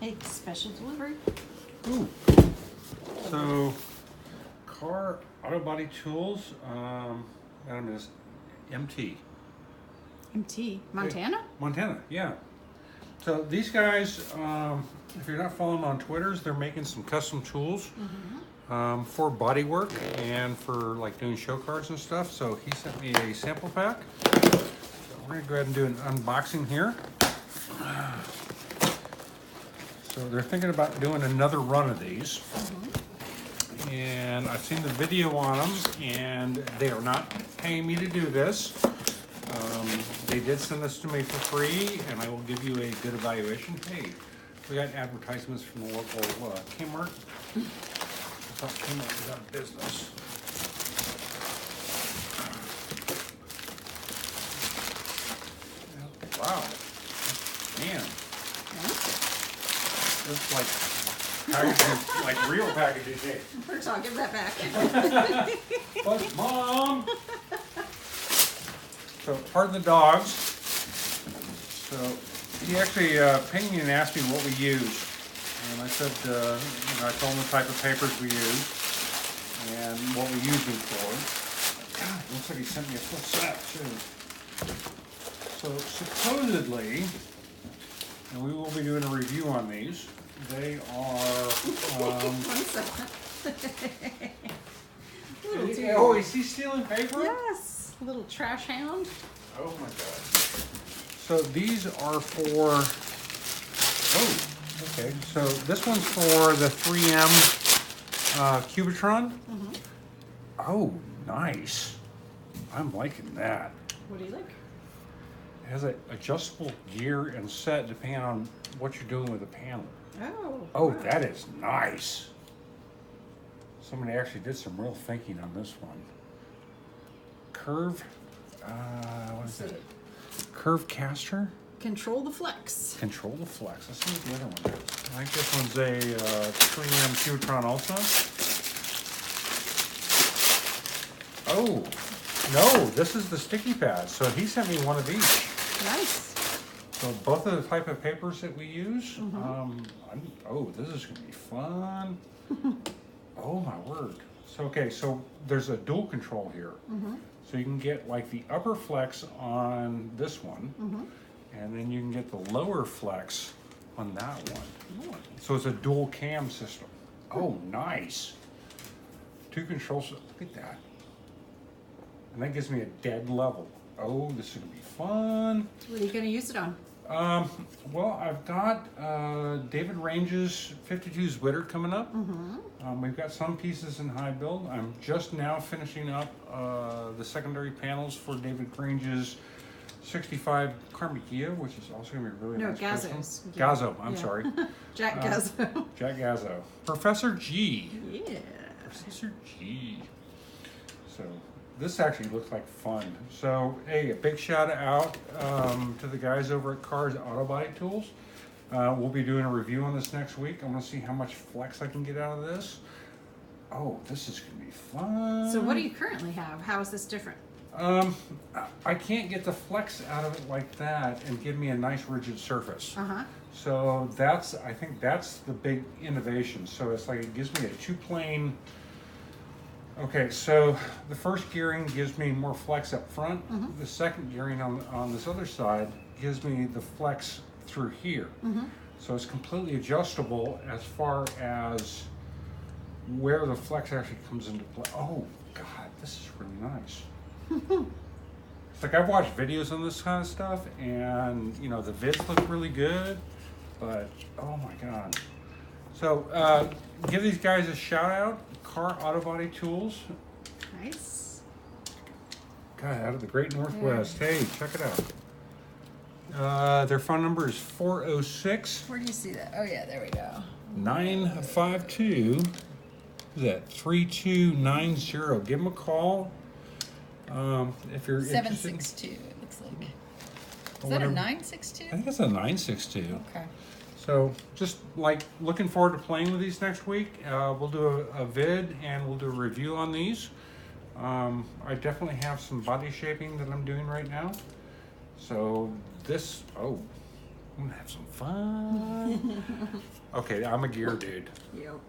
Hey, special delivery. Ooh. So, Car Autobody Tools, that is MT. MT. Montana? Montana, yeah. So these guys, if you're not following them on Twitters, they're making some custom tools for body work and for like doing show cars and stuff. So he sent me a sample pack. So we're gonna go ahead and do an unboxing here. So they're thinking about doing another run of these. And I've seen the video on them, and they are not paying me to do this. They did send this to me for free, and I will give you a good evaluation. Hey, we got advertisements from the local Kmart. I thought Kmart was out of business. Wow, man, this is like packaging, like real packaging tape. First, I'll give that back. But Mom! So, pardon the dogs. So, he actually pinged me and asked me what we use. And I said, I told him the type of papers we use and what we use them for. God, it looks like he sent me a full set, too. So, supposedly, and we will be doing a review on these, they are... One second. Oh, is he stealing paper? Yes. Little trash hound. Oh my god. So these are for, okay. So this one's for the 3M Cubitron. Oh, nice. I'm liking that. What do you like? It has an adjustable gear and set depending on what you're doing with the panel. Oh, wow. that is nice. Somebody actually did some real thinking on this one. What is it? Curvecaster? Control the flex. Control the flex. Let's see what the other one is. I think this one's a 3M Cubitron also. Oh, no, this is the sticky pad. So he sent me one of each. Nice. So both of the type of papers that we use. This is going to be fun. Oh my word. So, okay, so there's a dual control here. So you can get like the upper flex on this one, and then you can get the lower flex on that one. So it's a dual cam system. Oh, nice. Two controls, look at that. And that gives me a dead level. Oh, this is gonna be fun. What are you gonna use it on? Well, I've got David Range's 52 Zwitter coming up. We've got some pieces in high build. I'm just now finishing up the secondary panels for David Range's 65 Ghia, which is also going to be really nice. Gazzo's. Gazzo, I'm sorry. Jack Gazzo. Jack Gazzo. Professor G. Yeah. Professor G. So this actually looks like fun. So, hey, a big shout out to the guys over at Cars Autobody Tools. We'll be doing a review on this next week. I want to see how much flex I can get out of this. Oh, this is going to be fun. So what do you currently have? How is this different? I can't get the flex out of it like that and give me a nice rigid surface. So I think that's the big innovation. So it's like it gives me a two-plane. Okay, so the first gearing gives me more flex up front. The second gearing on this other side gives me the flex through here. So it's completely adjustable as far as where the flex actually comes into play. Oh God, this is really nice. It's like I've watched videos on this kind of stuff, and you know the vids look really good, but oh my God. So give these guys a shout out, Car Autobody Tools. Nice. God, out of the Great Northwest. Hey, check it out. Their phone number is 406. Where do you see that? Oh yeah, there we go. 952. Is that 3290? Give them a call. If you're 762, it looks like. Is that a 962? I think it's a 962. Okay. So just like looking forward to playing with these next week. We'll do a vid and we'll do a review on these. I definitely have some body shaping that I'm doing right now. So this, I'm gonna have some fun. Okay, I'm a gear dude. Yep.